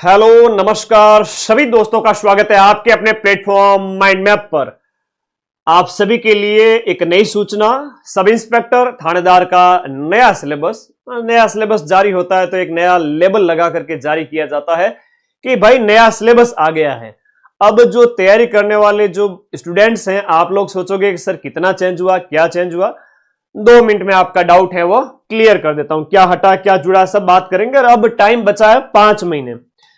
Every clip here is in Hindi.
हेलो नमस्कार सभी दोस्तों का स्वागत है आपके अपने प्लेटफॉर्म माइंड मैप पर। आप सभी के लिए एक नई सूचना, सब इंस्पेक्टर थानेदार का नया सिलेबस जारी होता है तो एक नया लेबल लगा करके जारी किया जाता है कि भाई नया सिलेबस आ गया है। अब जो तैयारी करने वाले जो स्टूडेंट्स हैं, आप लोग सोचोगे कि सर कितना चेंज हुआ, क्या चेंज हुआ। 2 मिनट में आपका डाउट है वो क्लियर कर देता हूं, क्या हटा क्या जुड़ा सब बात करेंगे। और अब टाइम बचा है 5 महीने।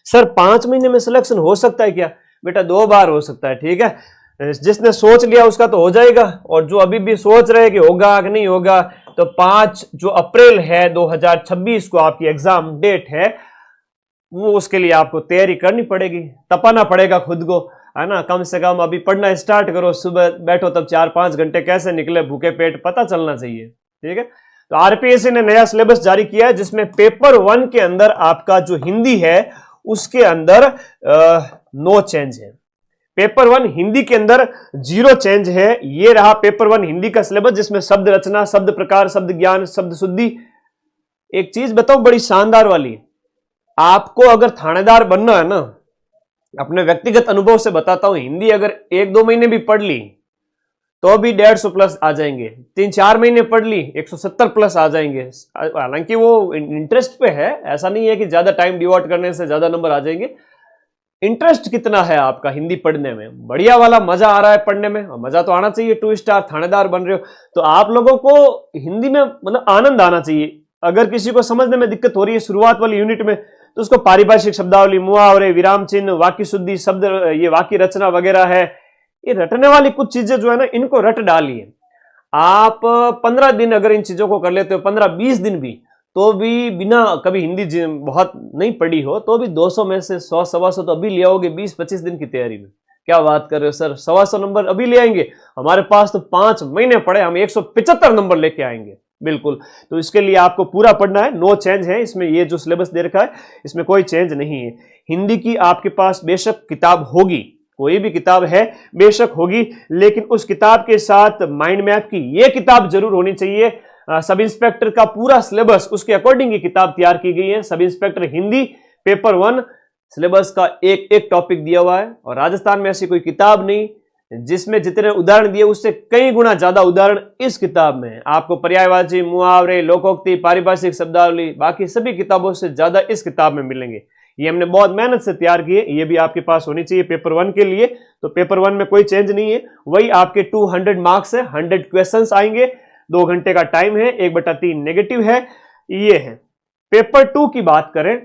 सर 5 महीने में सिलेक्शन हो सकता है क्या? बेटा 2 बार हो सकता है, ठीक है। जिसने सोच लिया उसका तो हो जाएगा, और जो अभी भी सोच रहे कि होगा कि नहीं होगा, तो 5 जो अप्रैल है 2026 को आपकी एग्जाम डेट है, वो उसके लिए आपको तैयारी करनी पड़ेगी, तपाना पड़ेगा खुद को, है ना। कम से कम अभी पढ़ना स्टार्ट करो, सुबह बैठो तब 4-5 घंटे कैसे निकले भूखे पेट पता चलना चाहिए, ठीक है। तो आरपीएससी ने नया सिलेबस जारी किया है जिसमें पेपर 1 के अंदर आपका जो हिंदी है उसके अंदर नो चेंज है। पेपर 1 हिंदी के अंदर 0 चेंज है। ये रहा पेपर 1 हिंदी का सिलेबस जिसमें शब्द रचना, शब्द प्रकार, शब्द ज्ञान, शब्द शुद्धि। एक चीज बताओ बड़ी शानदार वाली, आपको अगर थानेदार बनना है ना, अपने व्यक्तिगत अनुभव से बताता हूं, हिंदी अगर 1-2 महीने भी पढ़ ली तो भी 150 प्लस आ जाएंगे। 3-4 महीने पढ़ ली 170 प्लस आ जाएंगे। हालांकि वो इंटरेस्ट पे है, ऐसा नहीं है कि ज्यादा टाइम डिवोट करने से ज्यादा नंबर आ जाएंगे। इंटरेस्ट कितना है आपका हिंदी पढ़ने में, बढ़िया वाला मजा आ रहा है पढ़ने में, मजा तो आना चाहिए। 2 स्टार थानेदार बन रहे हो तो आप लोगों को हिंदी में मतलब आनंद आना चाहिए। अगर किसी को समझने में दिक्कत हो रही है शुरुआत वाली यूनिट में, तो उसको पारिभाषिक शब्दावली, मुहावरे, विराम चिन्ह, वाक्य शुद्धि, शब्द, ये वाक्य रचना वगैरह है, ये रटने वाली कुछ चीजें जो है ना, इनको रट डालिए। आप 15 दिन अगर इन चीजों को कर लेते हो, 15-20 दिन भी, तो भी बिना कभी हिंदी बहुत नहीं पढ़ी हो तो भी 200 में से 100-125 तो अभी ले आओगे 20-25 दिन की तैयारी में। क्या बात कर रहे हो सर, 125 नंबर अभी ले आएंगे? हमारे पास तो 5 महीने पड़े, हम 175 नंबर लेके आएंगे। बिल्कुल, तो इसके लिए आपको पूरा पढ़ना है। नो चेंज है इसमें, ये जो सिलेबस दे रखा है इसमें कोई चेंज नहीं है। हिंदी की आपके पास बेशक किताब होगी, कोई भी किताब है बेशक होगी, लेकिन उस किताब के साथ माइंड मैप की ये किताब जरूर होनी चाहिए। सब इंस्पेक्टर का पूरा सिलेबस उसके अकॉर्डिंग ये किताब तैयार की गई है। Sub inspector Hindi paper 1 syllabus का एक एक टॉपिक दिया हुआ है, और राजस्थान में ऐसी कोई किताब नहीं जिसमें जितने उदाहरण दिए उससे कई गुना ज्यादा उदाहरण इस किताब में है। आपको पर्यायवाची, मुहावरे, लोकोक्ति, पारिभाषिक शब्दावली, बाकी सभी किताबों से ज्यादा इस किताब में मिलेंगे। ये हमने बहुत मेहनत से तैयार की है, ये भी आपके पास होनी चाहिए पेपर 1 के लिए। तो पेपर 1 में कोई चेंज नहीं है, वही आपके 200 मार्क्स है, 100 क्वेश्चंस आएंगे, 2 घंटे का टाइम है, 1/3 नेगेटिव है, ये है। पेपर 2 की बात करें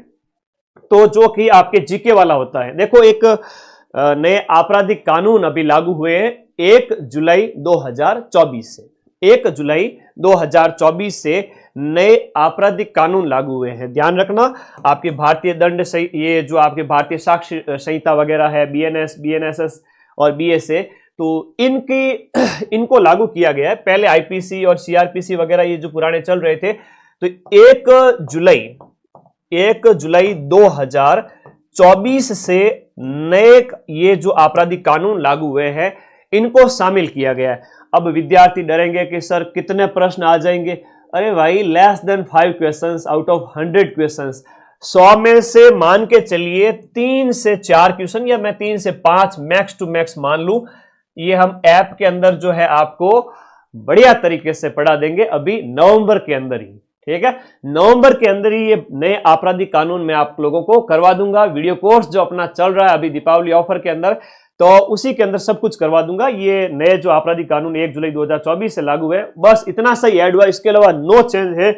तो जो कि आपके जीके वाला होता है। देखो, एक नए आपराधिक कानून अभी लागू हुए हैं 1 जुलाई 2024 से। 1 जुलाई 2024 से नए आपराधिक कानून लागू हुए हैं। ध्यान रखना, आपके भारतीय दंड ये जो आपके भारतीय साक्ष्य संहिता वगैरह है, बीएनएस, बीएनएसएस और बीएसए, तो इनको लागू किया गया है। पहले आईपीसी और सीआरपीसी वगैरह ये जो पुराने चल रहे थे, तो 1 जुलाई 2024 से नए ये जो आपराधिक कानून लागू हुए हैं इनको शामिल किया गया है। अब विद्यार्थी डरेंगे कि सर कितने प्रश्न आ जाएंगे। अरे भाई, less than 5 questions out of 100 questions. 100 में से मान के चलिए 3 से 4 क्वेश्चन, या मैं 3 से 5 मैक्स टू मैक्स मान लूं। ये हम ऐप के अंदर जो है आपको बढ़िया तरीके से पढ़ा देंगे अभी नवंबर के अंदर ही, ठीक है। नवंबर के अंदर ही ये नए आपराधिक कानून मैं आप लोगों को करवा दूंगा। वीडियो कोर्स जो अपना चल रहा है अभी दीपावली ऑफर के अंदर, तो उसी के अंदर सब कुछ करवा दूंगा। ये नए जो आपराधिक कानून 1 जुलाई 2024 से लागू है, बस इतना सा ही ऐड हुआ, इसके अलावा नो चेंज है।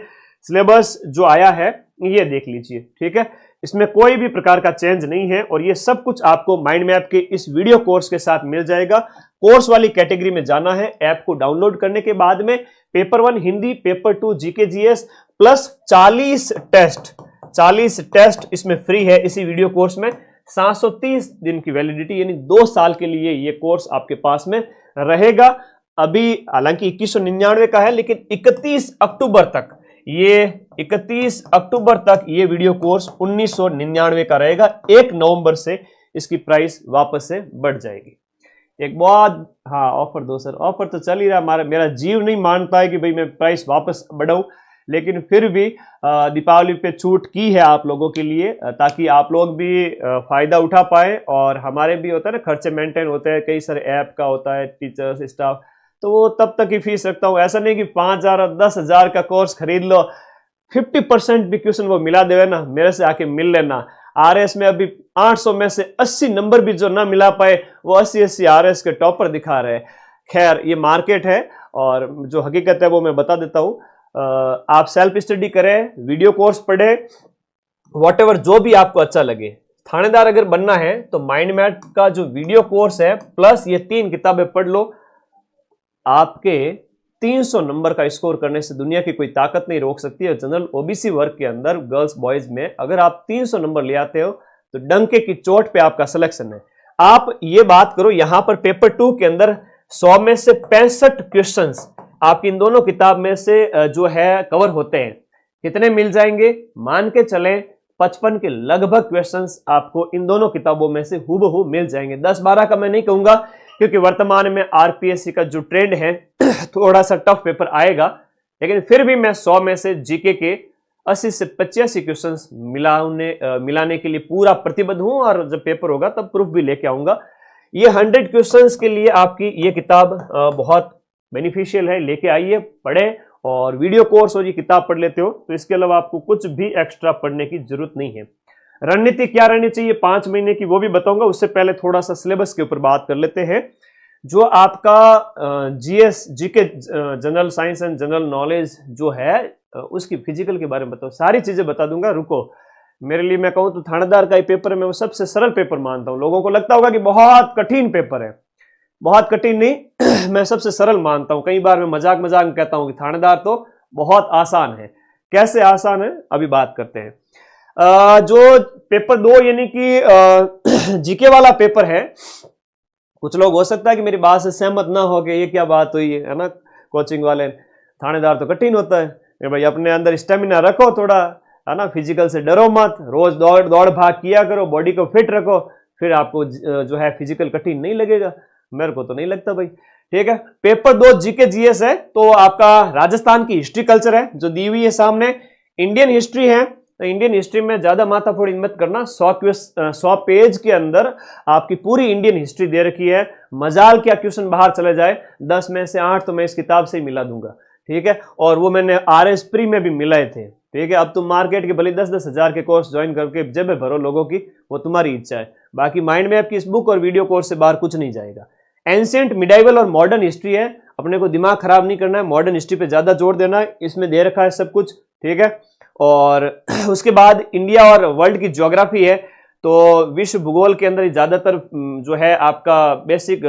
सिलेबस जो आया है ये देख लीजिए, ठीक है। इसमें कोई भी प्रकार का चेंज नहीं है, और ये सब कुछ आपको माइंड मैप के इस वीडियो कोर्स के साथ मिल जाएगा। कोर्स वाली कैटेगरी में जाना है, ऐप को डाउनलोड करने के बाद में paper 1 Hindi, paper 2 GK GS plus 40 test इसमें फ्री है इसी वीडियो कोर्स में। 730 दिन की वैलिडिटी, यानी 2 साल के लिए ये कोर्स आपके पास में रहेगा। अभी हालांकि 2199 का है, लेकिन 31 अक्टूबर तक ये वीडियो कोर्स 1999 का रहेगा। 1 नवंबर से इसकी प्राइस वापस से बढ़ जाएगी। एक बहुत, हाँ ऑफर दो सर, ऑफर तो चल ही रहा, मेरा जीव नहीं मानता है कि भाई मैं प्राइस वापस बढ़ाऊं। लेकिन फिर भी दीपावली पे छूट की है आप लोगों के लिए, ताकि आप लोग भी फायदा उठा पाए और हमारे भी होता है ना खर्चे मेंटेन होते हैं, कई सारे ऐप का होता है, टीचर्स स्टाफ, तो वो तब तक ही फीस रखता हूँ। ऐसा नहीं कि 5,000 और 10,000 का कोर्स खरीद लो, 50% भी क्वेश्चन वो मिला देवे ना, मेरे से आके मिल लेना। आरएस में अभी 800 में से 80 नंबर भी जो ना मिला पाए वो 80 आरएस के टॉपर दिखा रहे हैं। खैर ये मार्केट है और जो हकीकत है वो मैं बता देता हूँ। आप सेल्फ स्टडी करें, वीडियो कोर्स पढ़े, वॉटेवर जो भी आपको अच्छा लगे। थानेदार अगर बनना है तो माइंड मैप का जो वीडियो कोर्स है प्लस ये 3 किताबें पढ़ लो, आपके 300 नंबर का स्कोर करने से दुनिया की कोई ताकत नहीं रोक सकती है। जनरल ओबीसी वर्ग के अंदर गर्ल्स बॉयज में अगर आप 300 नंबर ले आते हो तो डंके की चोट पे आपका सिलेक्शन है। आप ये बात करो, यहां पर पेपर 2 के अंदर 100 में से 65 क्वेश्चंस आपकी इन दोनों किताब में से जो है कवर होते हैं। कितने मिल जाएंगे? मान के चलें 55 के लगभग क्वेश्चंस आपको इन दोनों किताबों में से हूबहू मिल जाएंगे। 10-12 का मैं नहीं कहूंगा, क्योंकि वर्तमान में आरपीएससी का जो ट्रेंड है थोड़ा सा टफ पेपर आएगा, लेकिन फिर भी मैं 100 में से जीके के 80 से 85 क्वेश्चंस मिलाने के लिए पूरा प्रतिबद्ध हूं, और जब पेपर होगा तब प्रूफ भी लेके आऊंगा। ये 100 क्वेश्चंस के लिए आपकी ये किताब बहुत बेनिफिशियल है, लेके आइए, पढ़ें, और वीडियो कोर्स और ये किताब पढ़ लेते हो तो इसके अलावा आपको कुछ भी एक्स्ट्रा पढ़ने की जरूरत नहीं है। रणनीति क्या रहनी चाहिए 5 महीने की वो भी बताऊंगा, उससे पहले थोड़ा सा सिलेबस के ऊपर बात कर लेते हैं। जो आपका GS GK general science and general knowledge जो है उसकी फिजिकल के बारे में बताओ, सारी चीजें बता दूंगा। रुको, मेरे लिए मैं कहूं तो थानेदार का ही पेपर है, मैं वो सबसे सरल पेपर मानता हूं। लोगों को लगता होगा कि बहुत कठिन पेपर है, बहुत कठिन नहीं मैं सबसे सरल मानता हूं। कई बार मैं मजाक में कहता हूं कि थानेदार तो बहुत आसान है। कैसे आसान है अभी बात करते हैं। जो पेपर 2 यानी कि जीके वाला पेपर है, कुछ लोग हो सकता है कि मेरी बात से सहमत ना हो कि ये क्या बात हुई है ना कोचिंग वाले, थानेदार तो कठिन होता है। भाई अपने अंदर स्टेमिना रखो थोड़ा, है ना, फिजिकल से डरो मत, रोज दौड़ भाग किया करो, बॉडी को फिट रखो, फिर आपको जो है फिजिकल कठिन नहीं लगेगा। मेरे को तो नहीं लगता भाई। ठीक है, पेपर 2 जीके जीएस है, तो आपका राजस्थान की हिस्ट्री कल्चर है जो दी हुई है सामने। इंडियन हिस्ट्री है, तो इंडियन हिस्ट्री में ज्यादा माथाफोड़ी मत करना। 100 पेज के अंदर आपकी पूरी इंडियन हिस्ट्री दे रखी है। मजाल क्या क्वेश्चन बाहर चले जाए, 10 में से 8 तो मैं इस किताब से ही मिला दूंगा। ठीक है, और वो मैंने आरएस प्री में भी मिलाए थे। ठीक है, अब तुम मार्केट के भले 10-10 हजार के कोर्स ज्वाइन करके जेबें भरो लोगों की, वो तुम्हारी इच्छा है। बाकी माइंड मैप की इस बुक और वीडियो कोर्स से बाहर कुछ नहीं जाएगा। एंशिएंट, मिडाइवल और मॉडर्न हिस्ट्री है, अपने को दिमाग खराब नहीं करना है, मॉडर्न हिस्ट्री पे ज्यादा जोर देना है, इसमें दे रखा है सब कुछ। ठीक है, और उसके बाद इंडिया और वर्ल्ड की ज्योग्राफी है, तो विश्व भूगोल के अंदर ज्यादातर जो है आपका बेसिक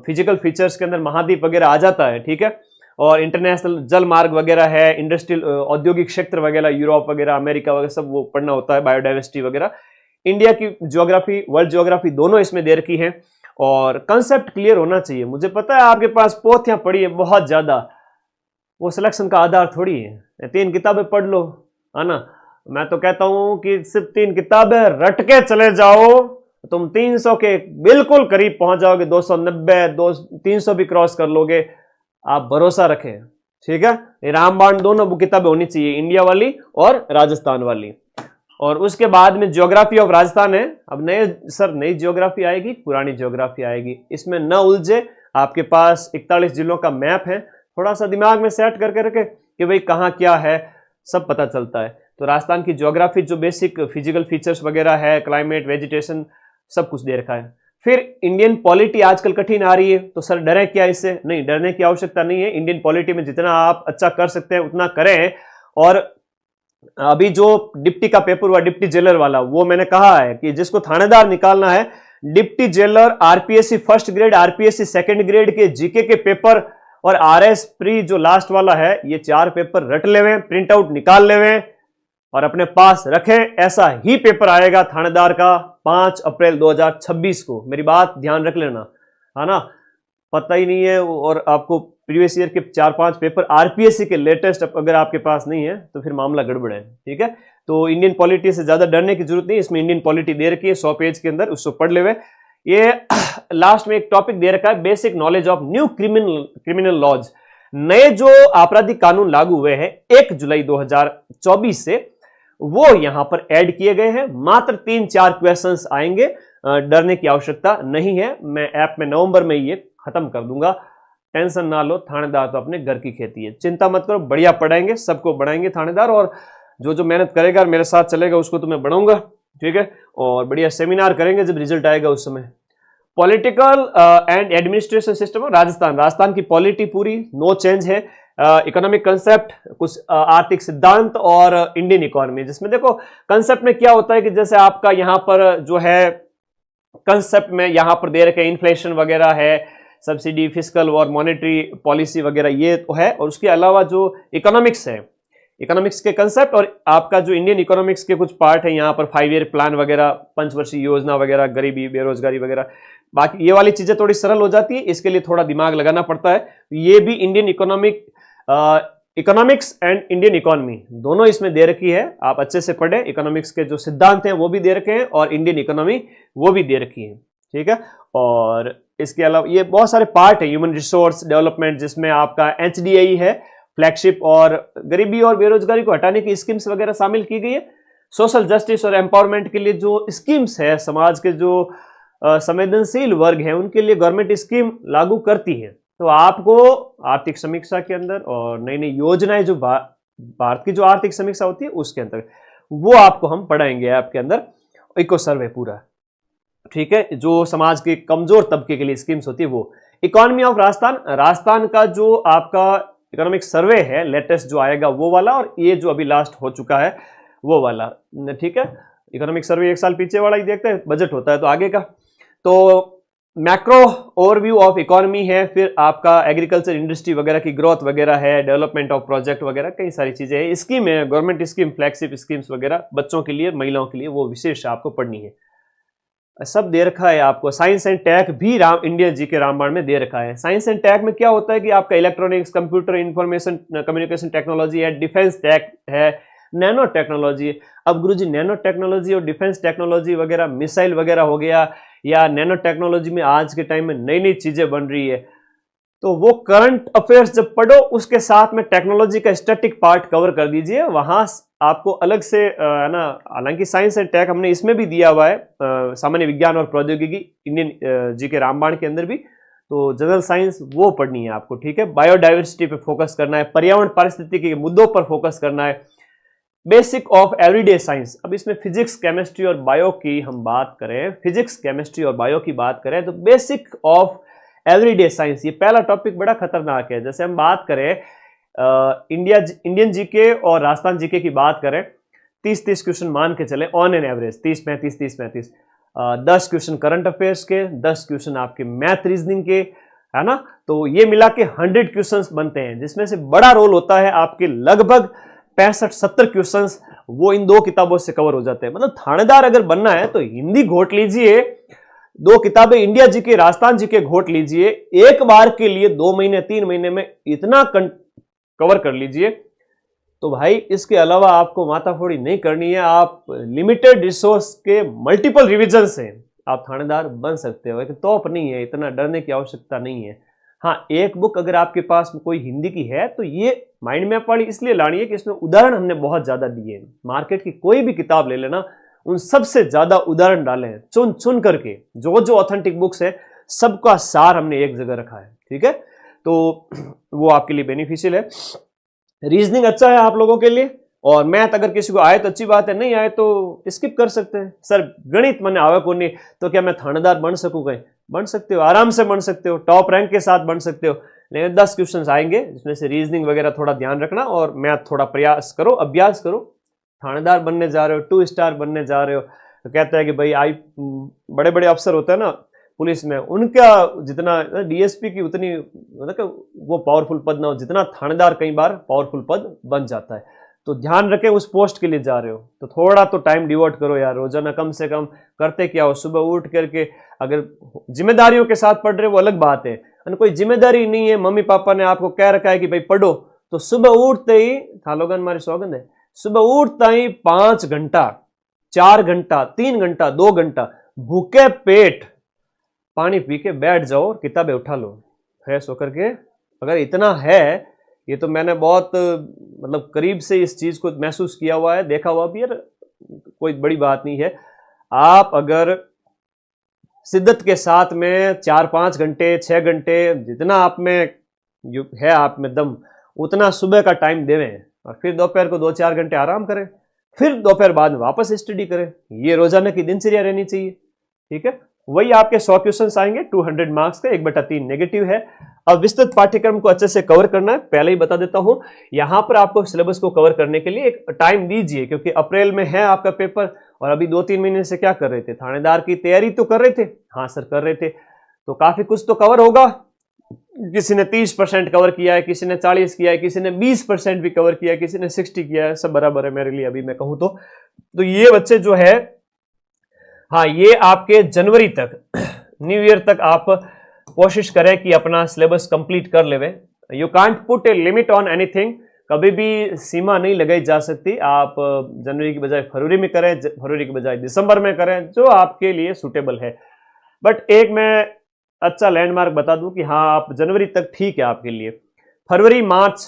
फिजिकल फीचर्स के अंदर महाद्वीप वगैरह आ जाता है। ठीक है, और इंटरनेशनल जल मार्ग वगैरह है, इंडस्ट्रियल औद्योगिक क्षेत्र वगैरह, यूरोप वगैरह, अमेरिका वगैरह सब वो पढ़ना होता है, बायोडाइवर्सिटी वगैरह। इंडिया की ज्योग्राफी, वर्ल्ड ज्योग्राफी दोनों इसमें दे रखी है, और कंसेप्ट क्लियर होना चाहिए। मुझे पता है आपके पास पोथियां पड़ी है बहुत ज्यादा, वो सिलेक्शन का आधार थोड़ी है। 3 किताबें पढ़ लो, है ना। मैं तो कहता हूं कि सिर्फ 3 किताबें रट के चले जाओ, तुम 300 के बिल्कुल करीब पहुंच जाओगे, 290 300 भी क्रॉस कर लोगे, आप भरोसा रखें। ठीक है, रामबाण दोनों किताबें होनी चाहिए, इंडिया वाली और राजस्थान वाली। और उसके बाद में ज्योग्राफी ऑफ राजस्थान है। अब नई ज्योग्राफी आएगी, पुरानी ज्योग्राफी आएगी, इसमें न उलझे। आपके पास 41 जिलों का मैप है, थोड़ा सा दिमाग में सेट करके रखे कि भाई कहाँ क्या है, सब पता चलता है। तो राजस्थान की ज्योग्राफी जो बेसिक फिजिकल फीचर्स वगैरह है, क्लाइमेट, वेजिटेशन, सब कुछ दे रखा है। फिर इंडियन पॉलिटी आजकल कठिन आ रही है, तो सर डरे क्या इससे? नहीं, डरने की आवश्यकता नहीं है। इंडियन पॉलिटी में जितना आप अच्छा कर सकते हैं उतना करें। और अभी जो डिप्टी का पेपर हुआ, डिप्टी जेलर वाला, वो मैंने कहा है कि जिसको थानेदार निकालना है, deputy jailer, RPSC first grade, RPSC second grade के जीके के पेपर और आरएस प्री जो लास्ट वाला है, ये 4 पेपर रट लेवे, प्रिंट आउट निकाल लेवे और अपने पास रखें। ऐसा ही पेपर आएगा थानेदार का 5 अप्रैल 2026 को। मेरी बात ध्यान रख लेना, है ना। पता ही नहीं है, और आपको प्रीवियस ईयर के 4-5 पेपर आरपीएससी के लेटेस्ट अगर आपके पास नहीं है तो फिर मामला गड़बड़ है। ठीक है, तो इंडियन पॉलिटी से ज्यादा डरने की जरूरत नहीं, इसमें इंडियन पॉलिटी दे रखी है 100 पेज के अंदर, उसको पढ़ लेवे। ये लास्ट में एक टॉपिक दे रखा है, basic knowledge of new criminal laws. नए जो आपराधिक कानून लागू हुए हैं 1 जुलाई 2024 से, वो यहां पर ऐड किए गए हैं। मात्र 3-4 क्वेश्चंस आएंगे, डरने की आवश्यकता नहीं है। मैं ऐप में नवंबर में ये खत्म कर दूंगा, टेंशन ना लो, थानेदार तो अपने घर की खेती है, चिंता मत करो, बढ़िया पढ़ाएंगे, सबको बढ़ाएंगे थानेदार, और जो मेहनत करेगा मेरे साथ चलेगा उसको तो मैं बढ़ाऊंगा, ठीक है। और बढ़िया सेमिनार करेंगे जब रिजल्ट आएगा उस समय। Political and administration system, Rajasthan की पॉलिटी पूरी नो चेंज है। इकोनॉमिक कंसेप्ट, कुछ आर्थिक सिद्धांत और इंडियन इकोनॉमी, जिसमें देखो कंसेप्ट में क्या होता है कि जैसे आपका यहां पर जो है कंसेप्ट में यहां पर दे रखे इन्फ्लेशन वगैरह है, सब्सिडी, फिस्कल और मॉनेटरी पॉलिसी वगैरह ये तो है, और उसके अलावा जो इकोनॉमिक्स है, इकोनॉमिक्स के कंसेप्ट, और आपका जो इंडियन इकोनॉमिक्स के कुछ पार्ट है यहाँ पर 5 ईयर प्लान वगैरह, पंचवर्षीय योजना वगैरह, गरीबी, बेरोजगारी वगैरह, बाकी ये वाली चीजें थोड़ी सरल हो जाती है, इसके लिए थोड़ा दिमाग लगाना पड़ता है। ये भी Indian economics and Indian economy दोनों इसमें दे रखी है, आप अच्छे से पढ़े। इकोनॉमिक्स के जो सिद्धांत हैं वो भी दे रखे हैं, और इंडियन इकोनॉमी वो भी दे रखी है, ठीक है। और इसके अलावा ये बहुत सारे पार्ट है, ह्यूमन रिसोर्स डेवलपमेंट, जिसमें आपका HDI है, फ्लैगशिप, और गरीबी और बेरोजगारी को हटाने की स्कीम्स वगैरह शामिल की गई है। सोशल जस्टिस और एम्पावरमेंट के लिए जो स्कीम्स है, समाज के जो संवेदनशील वर्ग है उनके लिए गवर्नमेंट स्कीम लागू करती है। तो आपको आर्थिक समीक्षा के अंदर और नई नई योजनाएं जो भारत की जो आर्थिक समीक्षा होती है उसके अंदर, वो आपको हम पढ़ाएंगे आपके अंदर। इको सर्वे पूरा, ठीक है, जो समाज के कमजोर तबके के लिए स्कीम्स होती है वो। इकोनॉमी ऑफ राजस्थान का जो आपका इकोनॉमिक सर्वे है लेटेस्ट जो आएगा वो वाला, और ये जो अभी लास्ट हो चुका है वो वाला, ठीक है। इकोनॉमिक सर्वे 1 साल पीछे वाला ही देखते हैं, बजट होता है तो आगे का। तो मैक्रो ओवरव्यू ऑफ इकोनॉमी है, फिर आपका एग्रीकल्चर इंडस्ट्री वगैरह की ग्रोथ वगैरह है, डेवलपमेंट ऑफ प्रोजेक्ट वगैरह, कई सारी चीजें हैं। स्कीम है, गवर्नमेंट स्कीम, फ्लैगशिप स्कीम्स वगैरह, बच्चों के लिए, महिलाओं के लिए, वो विशेष आपको पढ़नी है, सब दे रखा है आपको। साइंस एंड टेक भी इंडिया जी के रामबाण में दे रखा है। साइंस एंड टेक में क्या होता है कि आपका electronics, computer, information communication technology है, डिफेंस टेक है, नैनो टेक्नोलॉजी। अब गुरुजी नैनो टेक्नोलॉजी और डिफेंस टेक्नोलॉजी वगैरह, मिसाइल वगैरह हो गया, या नैनो टेक्नोलॉजी में आज के टाइम में नई नई चीजें बन रही है, तो वो करंट अफेयर्स जब पढ़ो उसके साथ में टेक्नोलॉजी का स्टैटिक पार्ट कवर कर दीजिए, वहां आपको अलग से है ना। हालांकि साइंस एंड टेक हमने इसमें भी दिया हुआ है, सामान्य विज्ञान और प्रौद्योगिकी इंडियन जी के रामबाण के अंदर भी, तो जनरल साइंस वो पढ़नी है आपको, ठीक है। बायोडाइवर्सिटी पे फोकस करना है, पर्यावरण पारिस्थितिकी के मुद्दों पर फोकस करना है। बेसिक ऑफ एवरीडे साइंस, अब इसमें फिजिक्स, केमिस्ट्री और बायो की हम बात करें, फिजिक्स, केमिस्ट्री और बायो की बात करें, तो बेसिक ऑफ एवरीडे साइंस, ये पहला टॉपिक बड़ा खतरनाक है। जैसे हम बात करें इंडियन जीके और राजस्थान जीके की बात करें, 30-30 क्वेश्चन मान के चले on an average, 30-35, 30-35, 10 question current affairs के, 10 क्वेश्चन आपके मैथ रीजनिंग के, है ना। तो ये मिला के 100 क्वेश्चंस बनते हैं, जिसमें से बड़ा रोल होता है आपके लगभग 65-70 क्वेश्चंस वो इन 2 किताबों से कवर हो जाते हैं। मतलब थानेदार अगर बनना है तो हिंदी घोट लीजिए, 2 किताबें इंडिया जी के, राजस्थान जी के घोट लीजिए, एक बार के लिए 2 महीने 3 महीने में इतना कवर कर लीजिए, तो भाई इसके अलावा आपको माथाफोड़ी नहीं करनी है। आप लिमिटेड रिसोर्स के मल्टीपल रिवीजन से आप थानेदार बन सकते हो, एक तोप नहीं है, इतना डरने की आवश्यकता नहीं है। हाँ, एक बुक अगर आपके पास कोई हिंदी की है तो ये माइंड मैप वाली इसलिए लानी है कि इसमें उदाहरण हमने बहुत ज्यादा दिए हैं। मार्केट की कोई भी किताब ले लेना, उन सबसे ज्यादा उदाहरण डाले हैं चुन चुन करके, जो जो ऑथेंटिक बुक्स है सबका सार हमने एक जगह रखा है, ठीक है। तो वो आपके लिए बेनिफिशियल है। रीजनिंग अच्छा है आप लोगों के लिए, और मैथ अगर किसी को आए तो अच्छी बात है, नहीं आए तो स्किप कर सकते हैं। सर गणित मैंने आवे को नहीं, तो क्या मैं थानेदार बन सकूं? कहीं बन सकते हो, आराम से बन सकते हो, टॉप रैंक के साथ बन सकते हो। लेकिन 10 क्वेश्चंस आएंगे जिसमें से रीजनिंग वगैरह थोड़ा ध्यान रखना, और मैथ थोड़ा प्रयास करो, अभ्यास करो। थानेदार बनने जा रहे हो, 2 स्टार बनने जा रहे हो, तो कहता है कि भाई बड़े बड़े अफसर होते हैं ना पुलिस में, उनका जितना डीएसपी की उतनी मतलब वो पावरफुल पद ना हो जितना थानेदार कई बार पावरफुल पद बन जाता है। तो ध्यान रखें, उस पोस्ट के लिए जा रहे हो तो थोड़ा तो टाइम डिवोट करो यार, रोजाना कम से कम करते क्या हो, सुबह उठ करके, अगर जिम्मेदारियों के साथ पढ़ रहे हो वो अलग बात है, कोई जिम्मेदारी नहीं है, मम्मी पापा ने आपको कह रखा है कि भाई पढ़ो, तो सुबह उठते ही थालोगन हमारी सौगंध है, सुबह उठता ही 5 घंटा, 4 घंटा, 3 घंटा, 2 घंटा भूखे पेट पानी पी के बैठ जाओ और किताबें उठा लो, फ्रेश होकर के अगर इतना है, ये तो मैंने बहुत मतलब करीब से इस चीज को महसूस किया हुआ है, देखा हुआ भी यार, कोई बड़ी बात नहीं है। आप अगर शिद्दत के साथ में 4-5 घंटे 6 घंटे जितना आप में है, आप में दम, उतना सुबह का टाइम देवें और फिर दोपहर को 2-4 घंटे आराम करें, फिर दोपहर बाद में वापस स्टडी करें। ये रोजाना की दिनचर्या रहनी चाहिए, ठीक है। वही आपके 100 क्वेश्चन आएंगे 200 मार्क्स के, 1/3 नेगेटिव है। अब विस्तृत पाठ्यक्रम को अच्छे से कवर करना है, पहले ही बता देता हूं, यहां पर आपको सिलेबस को कवर करने के लिए एक टाइम दीजिए, क्योंकि अप्रैल में है आपका पेपर और अभी 2-3 महीने से क्या कर रहे थे, थानेदार की तैयारी तो कर रहे थे। हाँ सर कर रहे थे, तो काफी कुछ तो कवर होगा। किसी ने 30% कवर किया है, किसी ने 40 किया है, किसी ने 20% भी कवर किया है, किसी ने 60 किया है, सब बराबर है मेरे लिए अभी मैं कहूं तो ये बच्चे जो है, हाँ ये आपके जनवरी तक, न्यू ईयर तक आप कोशिश करें कि अपना सिलेबस कंप्लीट कर लेवे। You can't put a limit on anything, कभी भी सीमा नहीं लगाई जा सकती। आप जनवरी की बजाय फरवरी में करें, फरवरी की बजाय दिसंबर में करें, जो आपके लिए सूटेबल है। बट एक मैं अच्छा लैंडमार्क बता दूं कि हाँ आप जनवरी तक ठीक है आपके लिए। फरवरी मार्च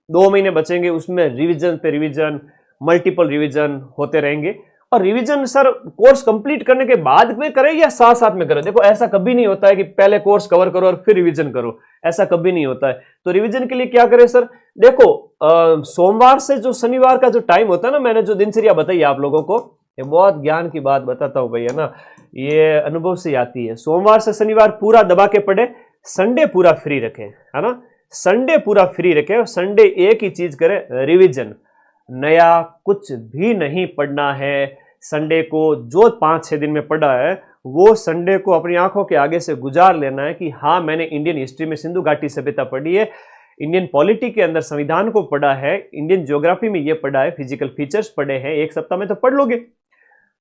2 महीने बचेंगे, उसमें रिवीजन पे रिवीजन, मल्टीपल रिवीजन होते रहेंगे। और रिवीजन सर कोर्स कंप्लीट करने के बाद में करें या साथ साथ में करें? देखो ऐसा कभी नहीं होता है कि पहले कोर्स कवर करो और फिर रिवीजन करो, ऐसा कभी नहीं होता है। तो रिवीजन के लिए क्या करें सर? देखो सोमवार से जो शनिवार का जो टाइम होता है ना, मैंने जो दिनचर्या बताई आप लोगों को, ये बहुत ज्ञान की बात बताता हूं भैया ना, ये अनुभव से आती है। सोमवार से शनिवार पूरा दबा के पढ़े, संडे पूरा फ्री रखें, है ना, संडे पूरा फ्री रखें और संडे एक ही चीज करें, रिवीजन। नया कुछ भी नहीं पढ़ना है। संडे को जो 5-6 दिन में पढ़ा है वो संडे को अपनी आंखों के आगे से गुजार लेना है कि हाँ मैंने इंडियन हिस्ट्री में सिंधु घाटी सभ्यता पढ़ी है, इंडियन पॉलिटी के अंदर संविधान को पढ़ा है, इंडियन ज्योग्राफी में ये पढ़ा है, फिजिकल फीचर्स पढ़े हैं, एक सप्ताह में तो पढ़ लोगे।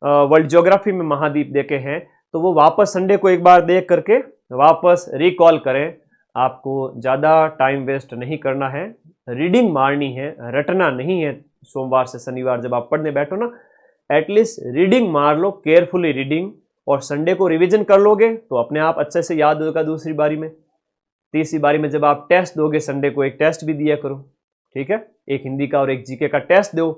वर्ल्ड ज्योग्राफी में महाद्वीप देखे हैं, तो वो वापस संडे को एक बार देख करके वापस रिकॉल करें। आपको ज़्यादा टाइम वेस्ट नहीं करना है, रीडिंग मारनी है, रटना नहीं है। सोमवार से शनिवार जब आप पढ़ने बैठो ना, एटलीस्ट रीडिंग मार लो, केयरफुली रीडिंग, और संडे को रिवीजन कर लोगे तो अपने आप अच्छे से याद होगा। दूसरी बारी में, तीसरी बारी में जब आप टेस्ट दोगे, संडे को एक टेस्ट भी दिया करो, ठीक है, एक हिंदी का और एक जीके का टेस्ट दो।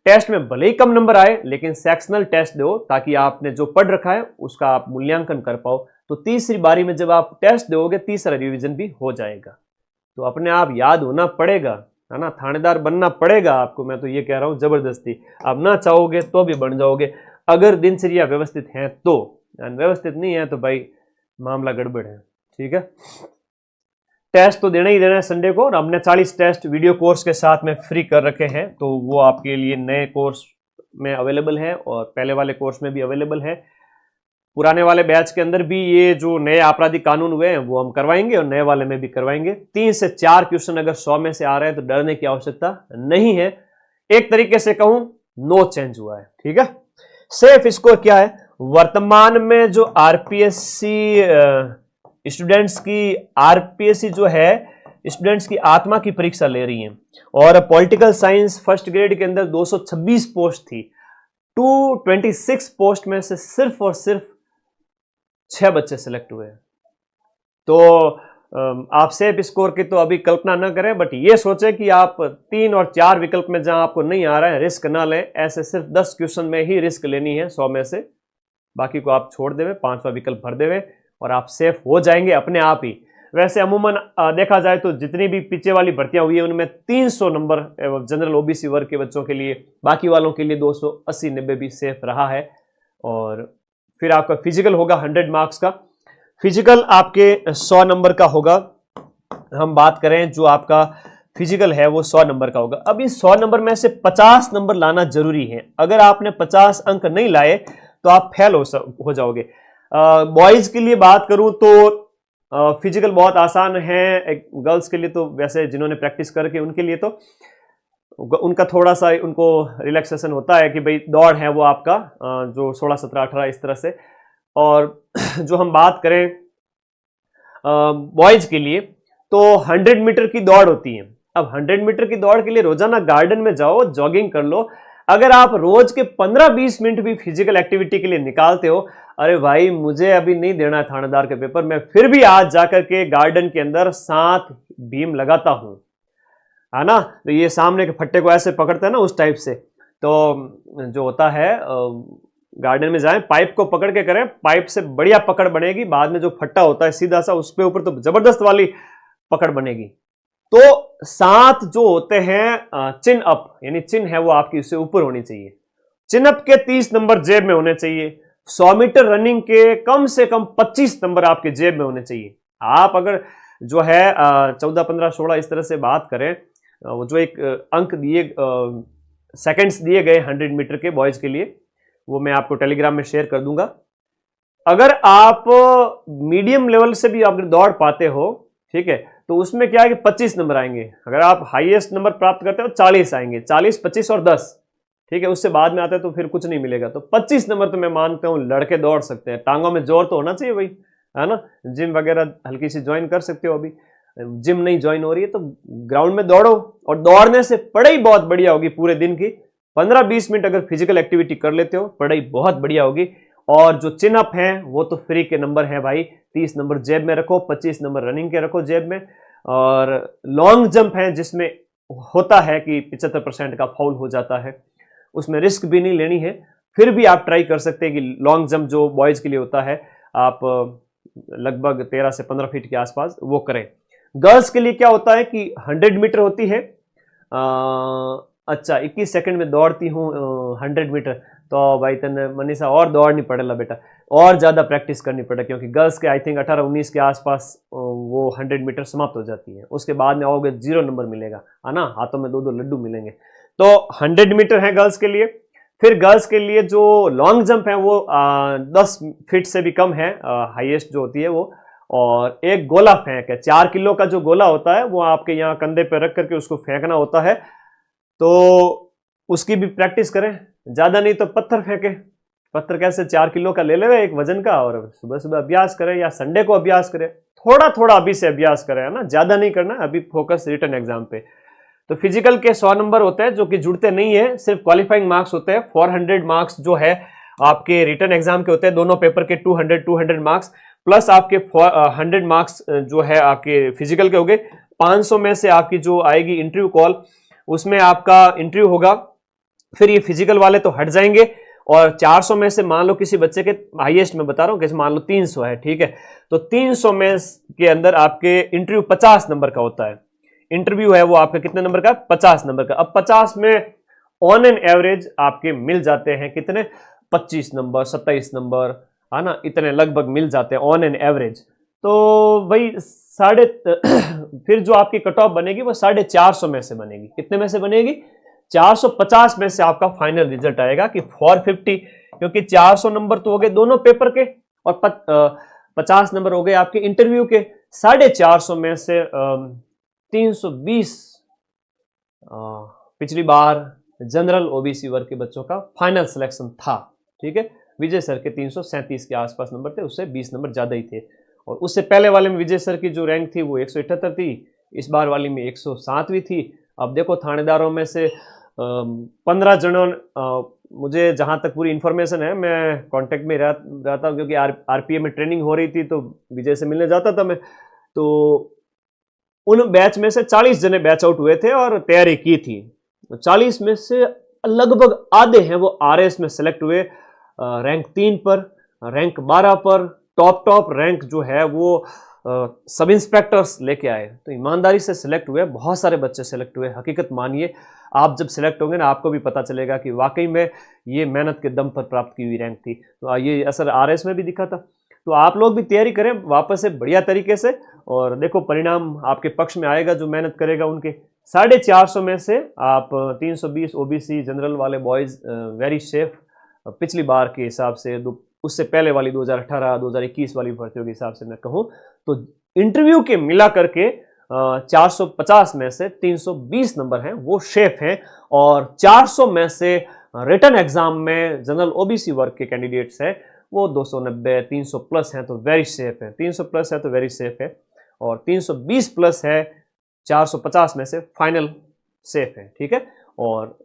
टेस्ट में भले ही कम नंबर आए लेकिन सेक्शनल टेस्ट दो, ताकि आपने जो पढ़ रखा है उसका आप मूल्यांकन कर पाओ। तो तीसरी बारी में जब आप टेस्ट दोगे, तीसरा रिवीजन भी हो जाएगा। तो अपने आप याद होना पड़ेगा, है ना, थानेदार बनना पड़ेगा आपको। मैं तो ये कह रहा हूं जबरदस्ती, आप ना चाहोगे तो भी बन जाओगे, अगर दिनचर्या व्यवस्थित है तो। व्यवस्थित नहीं है तो भाई मामला गड़बड़ है, ठीक है। टेस्ट तो देना ही देना है संडे को, और हमने 40 टेस्ट वीडियो कोर्स के साथ में फ्री कर रखे हैं, तो वो आपके लिए नए कोर्स में अवेलेबल है और पहले वाले कोर्स में भी अवेलेबल है। पुराने वाले बैच के अंदर भी ये जो नए आपराधिक कानून हुए हैं वो हम करवाएंगे और नए वाले में भी करवाएंगे। 3 से 4 क्वेश्चन अगर 100 में से आ रहे हैं तो डरने की आवश्यकता नहीं है। एक तरीके से कहूं, नो चेंज हुआ है, ठीक है। सेफ स्कोर क्या है? वर्तमान में जो आरपीएससी स्टूडेंट्स की, आरपीएससी जो है स्टूडेंट्स की आत्मा की परीक्षा ले रही है, और पॉलिटिकल साइंस फर्स्ट ग्रेड के अंदर 226 पोस्ट थी। 226 पोस्ट में से सिर्फ और सिर्फ 6 बच्चे सिलेक्ट हुए हैं। तो आप सेफ स्कोर की तो अभी कल्पना न करें, बट ये सोचें कि आप 3 और 4 विकल्प में जहां आपको नहीं आ रहा है, रिस्क ना लें। ऐसे सिर्फ 10 क्वेश्चन में ही रिस्क लेनी है 100 में से, बाकी को आप छोड़ देवे, 5वां विकल्प भर देवे और आप सेफ हो जाएंगे अपने आप ही। वैसे अमूमन देखा जाए तो जितनी भी पीछे वाली भर्तियां हुई है उनमें 300 नंबर जनरल ओबीसी वर्ग के बच्चों के लिए, बाकी वालों के लिए 280-90 भी सेफ रहा है। और फिर आपका फिजिकल होगा 100 मार्क्स का। फिजिकल आपके 100 नंबर का होगा। हम बात करें जो आपका फिजिकल है वो 100 नंबर का होगा। अब इस 100 नंबर में से 50 नंबर लाना जरूरी है। अगर आपने 50 अंक नहीं लाए तो आप फेल हो जाओगे। बॉयज के लिए बात करूं तो फिजिकल बहुत आसान है, गर्ल्स के लिए तो वैसे जिन्होंने प्रैक्टिस करके उनके लिए तो उनका थोड़ा सा उनको रिलैक्सेशन होता है कि भाई दौड़ है वो आपका जो 16, 17, 18 इस तरह से। और जो हम बात करें बॉयज के लिए तो 100 मीटर की दौड़ होती है। अब 100 मीटर की दौड़ के लिए रोजाना गार्डन में जाओ, जॉगिंग कर लो। अगर आप रोज के 15-20 मिनट भी फिजिकल एक्टिविटी के लिए निकालते हो, अरे भाई मुझे अभी नहीं देना है थानेदार के पेपर, मैं फिर भी आज जाकर के गार्डन के अंदर 7 बीम लगाता हूं, है ना। तो ये सामने के फट्टे को ऐसे पकड़ते हैं ना, उस टाइप से। तो जो होता है गार्डन में जाएं, पाइप को पकड़ के करें, पाइप से बढ़िया पकड़ बनेगी। बाद में जो फट्टा होता है सीधा सा, उसके ऊपर तो जबरदस्त वाली पकड़ बनेगी। तो 7 जो होते हैं चिन अप, यानी चिन है वो आपकी उससे ऊपर होनी चाहिए। चिन अप के 30 नंबर जेब में होने चाहिए। 100 मीटर रनिंग के कम से कम 25 नंबर आपके जेब में होने चाहिए। आप अगर जो है 14, 15, 16 इस तरह से बात करें, वो जो एक अंक दिए, सेकंड्स दिए गए 100 मीटर के बॉयज के लिए, वो मैं आपको टेलीग्राम में शेयर कर दूंगा। अगर आप मीडियम लेवल से भी अगर दौड़ पाते हो, ठीक है, तो उसमें क्या है कि 25 नंबर आएंगे। अगर आप हाईएस्ट नंबर प्राप्त करते हो 40 आएंगे, 40, 25 और 10, ठीक है। उससे बाद में आते हैं तो फिर कुछ नहीं मिलेगा। तो 25 नंबर तो मैं मानता हूं लड़के दौड़ सकते हैं। टांगों में जोर तो होना चाहिए भाई, है ना। जिम वगैरह हल्की सी ज्वाइन कर सकते हो। अभी जिम नहीं ज्वाइन हो रही है तो ग्राउंड में दौड़ो, और दौड़ने से पढ़ाई बहुत बढ़िया होगी पूरे दिन की। 15-20 मिनट अगर फिजिकल एक्टिविटी कर लेते हो, पढ़ाई बहुत बढ़िया होगी। और जो चिन अप है वो तो फ्री के नंबर है भाई। 30 नंबर जेब में रखो, 25 नंबर रनिंग के रखो जेब में। और लॉन्ग जंप है जिसमें होता है कि 75% का फाउल हो जाता है, उसमें रिस्क भी नहीं लेनी है। फिर भी आप ट्राई कर सकते हैं कि लॉन्ग जंप जो बॉयज के लिए होता है, आप लगभग 13 से 15 फीट के आसपास वो करें। गर्ल्स के लिए क्या होता है कि 100 मीटर होती है। अच्छा 21 सेकंड में दौड़ती हूँ 100 मीटर, तो भाई तने मनीषा और दौड़नी पड़ेगा बेटा, और ज़्यादा प्रैक्टिस करनी पड़े, क्योंकि गर्ल्स के आई थिंक 18-19 के आसपास वो 100 मीटर समाप्त हो जाती है। उसके बाद में आओगे 0 नंबर मिलेगा, है ना, हाथों में 2-2 लड्डू मिलेंगे। तो 100 मीटर है गर्ल्स के लिए। फिर गर्ल्स के लिए जो लॉन्ग जंप है वो 10 फीट से भी कम है, हाईएस्ट जो होती है वो। और एक गोला फेंक है, 4 किलो का जो गोला होता है वो आपके यहाँ कंधे पे रख करके उसको फेंकना होता है। तो उसकी भी प्रैक्टिस करें। ज्यादा नहीं तो पत्थर फेंके। पत्थर कैसे 4 किलो का ले ले एक वजन का, और सुबह सुबह अभ्यास करें या संडे को अभ्यास करें। थोड़ा थोड़ा अभी से अभ्यास करें, है ना, ज्यादा नहीं करना। अभी फोकस रिटन एग्जाम पे। तो फिजिकल के 100 नंबर होते हैं जो कि जुड़ते नहीं है, सिर्फ क्वालिफाइंग मार्क्स होते हैं। 400 मार्क्स जो है आपके रिटन एग्जाम के होते हैं, दोनों पेपर के 200 मार्क्स, प्लस आपके 100 मार्क्स जो है आपके फिजिकल के हो गए। 500 में से आपकी जो आएगी इंटरव्यू कॉल, उसमें आपका इंटरव्यू होगा। फिर ये फिजिकल वाले तो हट जाएंगे। और 400 में से मान लो किसी बच्चे के, हाईएस्ट में बता रहा हूं, कैसे मान लो 300 है, ठीक है, तो 300 में के अंदर आपके इंटरव्यू 50 नंबर का होता है। इंटरव्यू है वो आपका कितने नंबर का, 50 नंबर का। अब 50 में ऑन एन एवरेज आपके मिल जाते हैं कितने, 25 नंबर, 27 नंबर, है ना, इतने लगभग मिल जाते हैं ऑन एन एवरेज। तो वही फिर जो आपकी कट ऑफ बनेगी वो 450 में से बनेगी। कितने में से बनेगी, 450 में से आपका फाइनल रिजल्ट आएगा कि 450, क्योंकि 400 नंबर तो हो गए दोनों पेपर के, और 50 नंबर हो गए आपके इंटरव्यू के। 450 में से 320 पिछली बार जनरल ओबीसी वर्ग के बच्चों का फाइनल सिलेक्शन था, ठीक है। विजय सर के 337 के आसपास नंबर थे, उससे 20 नंबर ज्यादा ही थे। और उससे पहले वाले में विजय सर की जो रैंक थी वो 178 थी, इस बार वाली में 107वीं थी। अब देखो थानेदारों में से 15 जनों, मुझे जहां तक पूरी इंफॉर्मेशन है, मैं कांटेक्ट में रहता हूं, क्योंकि आरपीएम में ट्रेनिंग हो रही थी तो विजय से मिलने जाता था मैं। तो उन बैच में से 40 जने बैच आउट हुए थे और तैयारी की थी। 40 में से लगभग आधे हैं वो आरएस में सेलेक्ट हुए, रैंक 3 पर, रैंक 12 पर। टॉप रैंक जो है वो सब इंस्पेक्टर्स लेके आए। तो ईमानदारी से सिलेक्ट हुए, बहुत सारे बच्चे सिलेक्ट हुए। हकीकत मानिए, आप जब सिलेक्ट होंगे ना, आपको भी पता चलेगा कि वाकई में ये मेहनत के दम पर प्राप्त की हुई रैंक थी। तो ये असर आरएस में भी दिखा था। तो आप लोग भी तैयारी करें वापस से बढ़िया तरीके से, और देखो परिणाम आपके पक्ष में आएगा जो मेहनत करेगा उनके। 450 में से आप 320 ओबीसी जनरल वाले बॉयज वेरी सेफ। पिछली बार के हिसाब से, उससे पहले वाली 2018-2021 वाली भर्तियों के हिसाब से मैं कहूं तो इंटरव्यू के मिला करके 450 में से 320 नंबर हैं वो शेफ हैं। और 400 में से रिटन एग्जाम में जनरल ओबीसी वर्ग के कैंडिडेट्स हैं वो 290, 300 प्लस हैं तो वेरी सेफ है। 300 प्लस है तो वेरी सेफ है, और 320 प्लस है 450 में से फाइनल सेफ है, ठीक है। और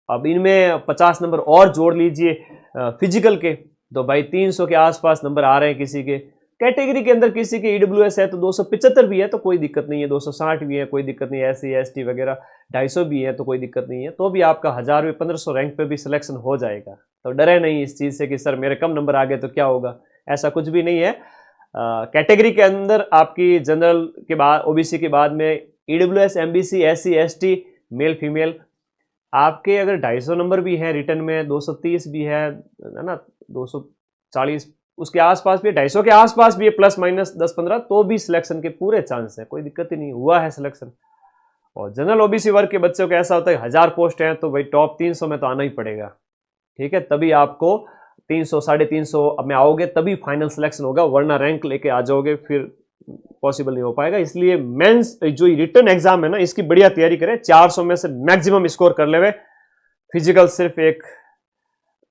अब इनमें 50 नंबर और जोड़ लीजिए फिजिकल के, तो भाई 300 के आसपास नंबर आ रहे हैं किसी के। कैटेगरी के अंदर किसी के ईडब्ल्यूएस है तो 275 भी है तो कोई दिक्कत नहीं है, 260 भी है कोई दिक्कत नहीं है, SC ST वगैरह 250 भी है तो कोई दिक्कत नहीं है, तो भी आपका 1000 1500 रैंक पे भी सिलेक्शन हो जाएगा। तो डरे नहीं इस चीज़ से कि सर मेरे कम नंबर आ गए तो क्या होगा, ऐसा कुछ भी नहीं है। कैटेगरी के अंदर आपकी जनरल के बाद, OBC के बाद में EWS, MBC, SC ST, male female, आपके अगर 250 नंबर भी हैं रिटर्न में, 230 भी है ना, 240 उसके आसपास भी है, 250 के आसपास भी है, प्लस माइनस 10-15, तो भी सिलेक्शन के पूरे चांस है, कोई दिक्कत ही नहीं, हुआ है सिलेक्शन। और जनरल OBC वर्ग के बच्चों को ऐसा होता है 1000 पोस्ट हैं तो भाई टॉप 300 में तो आना ही पड़ेगा, ठीक है, तभी आपको 300 350 में आओगे तभी फाइनल सिलेक्शन होगा, वरना रैंक लेके आ जाओगे फिर पॉसिबल नहीं हो पाएगा। इसलिए मेंस जो रिटर्न एग्जाम है ना, इसकी बढ़िया तैयारी करें, 400 में से मैक्सिमम स्कोर कर लेवे। फिजिकल सिर्फ एक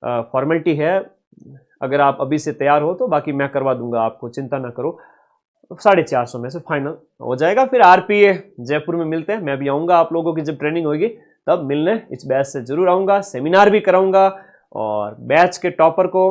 फॉर्मेलिटी है, अगर आप अभी से तैयार हो तो बाकी मैं करवा दूंगा आपको, चिंता ना करो। 450 में से फाइनल हो जाएगा। फिर RPA जयपुर में मिलते हैं, मैं भी आऊँगा आप लोगों की जब ट्रेनिंग होगी तब मिलने, इस बैच से जरूर आऊँगा, सेमिनार भी कराऊँगा, और बैच के टॉपर को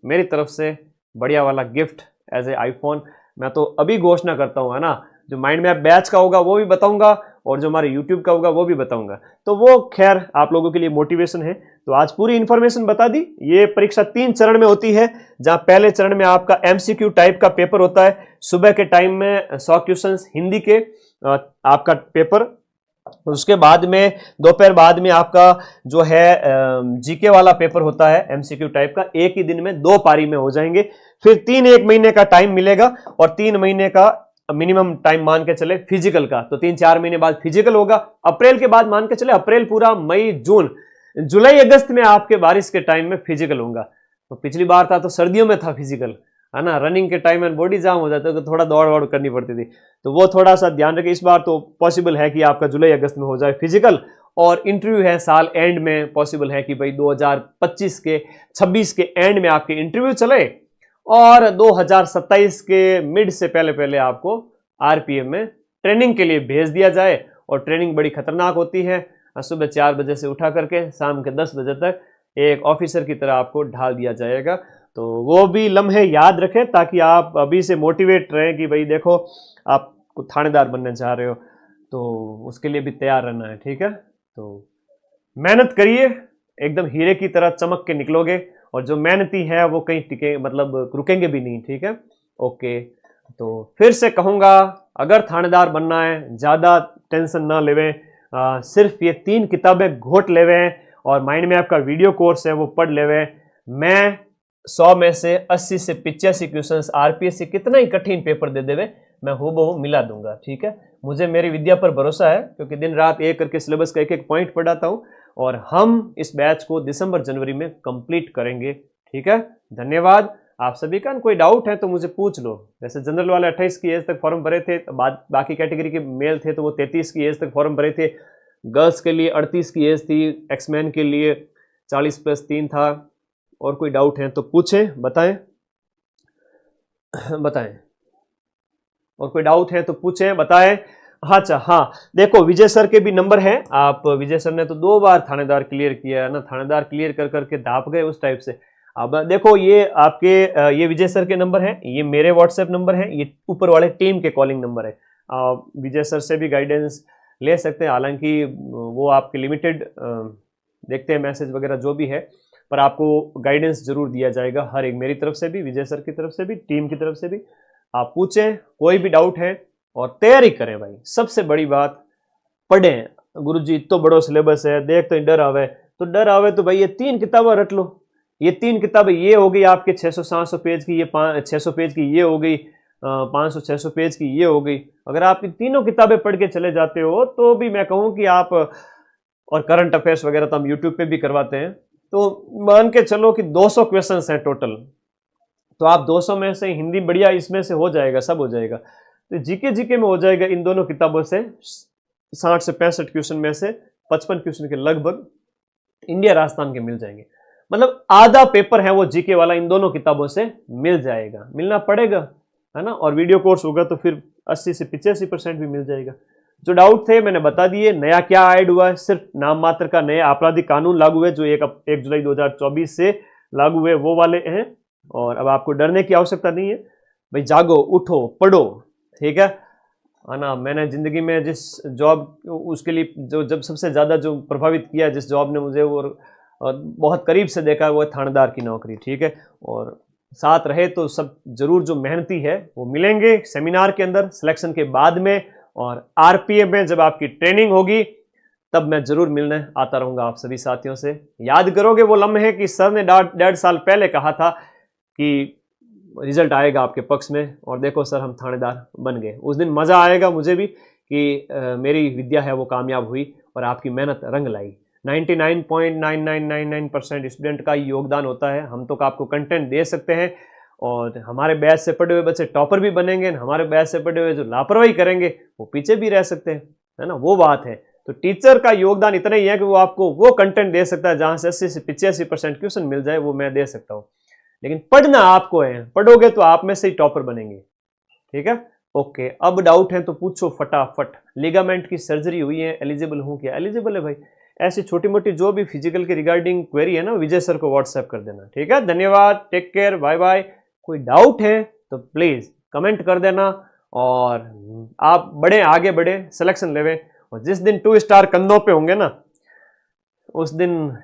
मेरी तरफ से बढ़िया वाला गिफ्ट एज ए iPhone मैं तो अभी घोषणा करता हूँ, है ना, जो माइंड मैप बैच का होगा वो भी बताऊंगा और जो हमारे YouTube का होगा वो भी बताऊंगा, तो वो खैर आप लोगों के लिए मोटिवेशन है। तो आज पूरी इंफॉर्मेशन बता दी। ये परीक्षा 3 चरण में होती है, जहां पहले चरण में आपका MCQ टाइप का पेपर होता है, सुबह के टाइम में 100 क्वेश्चंस हिंदी के आपका पेपर, उसके बाद में दोपहर बाद में आपका जो है GK वाला पेपर होता है MCQ टाइप का, एक ही दिन में 2 पारी में हो जाएंगे। फिर 1 महीने का टाइम मिलेगा और 3 महीने का मिनिमम टाइम मान के चले फिजिकल का, तो 3-4 महीने बाद फिजिकल होगा। अप्रैल के बाद मान के चले, अप्रैल पूरा, मई जून जुलाई अगस्त में आपके बारिश के टाइम में फिजिकल होगा। तो पिछली बार था तो सर्दियों में था फिजिकल, है ना, रनिंग के टाइम में बॉडी जाम हो जाता है तो थोड़ा दौड़ वौड़ करनी पड़ती थी, तो वो थोड़ा सा ध्यान रखें। इस बार तो पॉसिबल है कि आपका जुलाई अगस्त में हो जाए फिजिकल, और इंटरव्यू है साल एंड में, पॉसिबल है कि भाई 2025 के 26 के एंड में आपके इंटरव्यू चले और 2027 के मिड से पहले पहले आपको RPM में ट्रेनिंग के लिए भेज दिया जाए। और ट्रेनिंग बड़ी खतरनाक होती है, सुबह 4 बजे से उठा करके शाम के 10 बजे तक एक ऑफिसर की तरह आपको ढाल दिया जाएगा। तो वो भी लम्हे याद रखें ताकि आप अभी से मोटिवेट रहें कि भाई देखो आप थानेदार बनने जा रहे हो, तो उसके लिए भी तैयार रहना है, ठीक है। तो मेहनत करिए, एकदम हीरे की तरह चमक के निकलोगे, और जो मेहनती है वो कहीं टिके, मतलब रुकेंगे भी नहीं, ठीक है। ओके, तो फिर से कहूँगा, अगर थानेदार बनना है ज़्यादा टेंशन ना लेवें, सिर्फ ये 3 किताबें घोट लेवें और माइंड मैप का वीडियो कोर्स है वो पढ़ लेवें। मैं 100 में से 80 से 85 क्वेश्चन RPS से कितना ही कठिन पेपर दे देवे, मैं हूबहू मिला दूंगा, ठीक है। मुझे मेरी विद्या पर भरोसा है, क्योंकि दिन रात एक करके सिलेबस का एक पॉइंट पढ़ाता हूं, और हम इस बैच को दिसंबर जनवरी में कंप्लीट करेंगे, ठीक है। धन्यवाद आप सभी का। कोई डाउट है तो मुझे पूछ लो। जैसे जनरल वाले 28 की एज तक फॉर्म भरे थे, बाकी कैटेगरी के मेल थे तो वो 33 की एज तक फॉर्म भरे थे, गर्ल्स के लिए 38 की एज थी, एक्समैन के लिए 40+3 था। और कोई डाउट है तो पूछें, बताएं बताएं, और कोई डाउट है तो पूछें, बताएं। अच्छा हाँ, देखो विजय सर के भी नंबर हैं, आप विजय सर ने तो 2 बार थानेदार क्लियर किया है ना, थानेदार क्लियर कर करके दाप गए उस टाइप से। अब देखो ये आपके ये विजय सर के नंबर हैं, ये मेरे व्हाट्सएप नंबर हैं, ये ऊपर वाले टीम के कॉलिंग नंबर है। विजय सर से भी गाइडेंस ले सकते हैं, हालांकि वो आपके लिमिटेड देखते हैं मैसेज वगैरह जो भी है, पर आपको गाइडेंस जरूर दिया जाएगा, हर एक, मेरी तरफ से भी, विजय सर की तरफ से भी, टीम की तरफ से भी। आप पूछें, कोई भी डाउट है, और तैयारी करें भाई। सबसे बड़ी बात, पढ़ें। गुरुजी तो बड़ो सिलेबस है, देख तो डर आवे, तो डर आवे तो भाई ये 3 किताबें रट लो। ये 3 किताबें ये हो गई आपके 600-700 पेज की, ये 600 पेज की ये हो गई, 500-600 पेज की ये हो गई। अगर आप इन तीनों किताबें पढ़ के चले जाते हो तो भी मैं कहूँ कि आप, और करंट अफेयर्स वगैरह तो हम यूट्यूब पे भी करवाते हैं, तो मान के चलो कि 200 क्वेश्चंस हैं टोटल, तो आप 200 में से हिंदी बढ़िया इसमें से हो जाएगा, सब हो जाएगा। तो जीके में हो जाएगा इन दोनों किताबों से 60 से 65 क्वेश्चन में से 55 क्वेश्चन के लगभग इंडिया राजस्थान के मिल जाएंगे, मतलब आधा पेपर है वो जीके वाला इन दोनों किताबों से मिल जाएगा, मिलना पड़ेगा, है ना। और वीडियो कोर्स होगा तो फिर 80 से 85% भी मिल जाएगा। जो डाउट थे मैंने बता दिए। नया क्या ऐड हुआ है, सिर्फ नाम मात्र का नया आपराधिक कानून लागू है जो 1 जुलाई 2024 से लागू हुए वो वाले हैं। और अब आपको डरने की आवश्यकता नहीं है भाई, जागो उठो पढ़ो, ठीक है ना। मैंने जिंदगी में जिस जॉब उसके लिए जो जब सबसे ज़्यादा जो प्रभावित किया, जिस जॉब ने मुझे वो बहुत करीब से देखा, वो है थानेदार की नौकरी, ठीक है। और साथ रहे तो सब जरूर जो मेहनती है वो मिलेंगे सेमिनार के अंदर, सिलेक्शन के बाद में, और आरपीएफ में जब आपकी ट्रेनिंग होगी तब मैं जरूर मिलने आता रहूंगा आप सभी साथियों से। याद करोगे वो लम्हे कि सर ने 1.5 साल पहले कहा था कि रिजल्ट आएगा आपके पक्ष में, और देखो सर हम थानेदार बन गए। उस दिन मज़ा आएगा मुझे भी कि मेरी विद्या है वो कामयाब हुई और आपकी मेहनत रंग लाई। 99.9999% स्टूडेंट का योगदान होता है। हम तो आपको कंटेंट दे सकते हैं, और हमारे बैच से पढ़े हुए बच्चे टॉपर भी बनेंगे, हमारे बैच से पढ़े हुए जो लापरवाही करेंगे वो पीछे भी रह सकते हैं, है ना, वो बात है। तो टीचर का योगदान इतना ही है कि वो आपको वो कंटेंट दे सकता है जहां से 80 से 85% क्वेश्चन मिल जाए, वो मैं दे सकता हूँ। लेकिन पढ़ना आपको है, पढ़ोगे तो आप में से ही टॉपर बनेंगे, ठीक है। ओके, अब डाउट है तो पूछो फटाफट। लिगामेंट की सर्जरी हुई है, एलिजिबल हूं क्या? एलिजिबल है भाई। ऐसी छोटी मोटी जो भी फिजिकल के रिगार्डिंग क्वेरी है ना, विजय सर को व्हाट्सएप कर देना, ठीक है। धन्यवाद, टेक केयर, बाय बाय। कोई डाउट है तो प्लीज कमेंट कर देना, और आप बढ़े, आगे बढ़े, सिलेक्शन लेवे। और जिस दिन 2 स्टार कंधों पे होंगे ना, उस दिन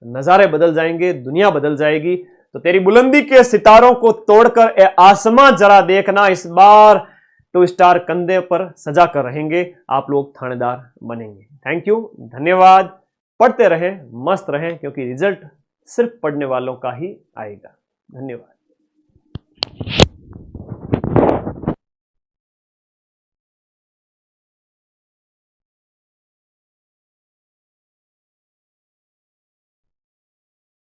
नजारे बदल जाएंगे, दुनिया बदल जाएगी। तो तेरी बुलंदी के सितारों को तोड़कर आसमां जरा देखना, इस बार 2 स्टार कंधे पर सजा कर रहेंगे, आप लोग थानेदार बनेंगे। थैंक यू, धन्यवाद। पढ़ते रहें, मस्त रहें, क्योंकि रिजल्ट सिर्फ पढ़ने वालों का ही आएगा। धन्यवाद।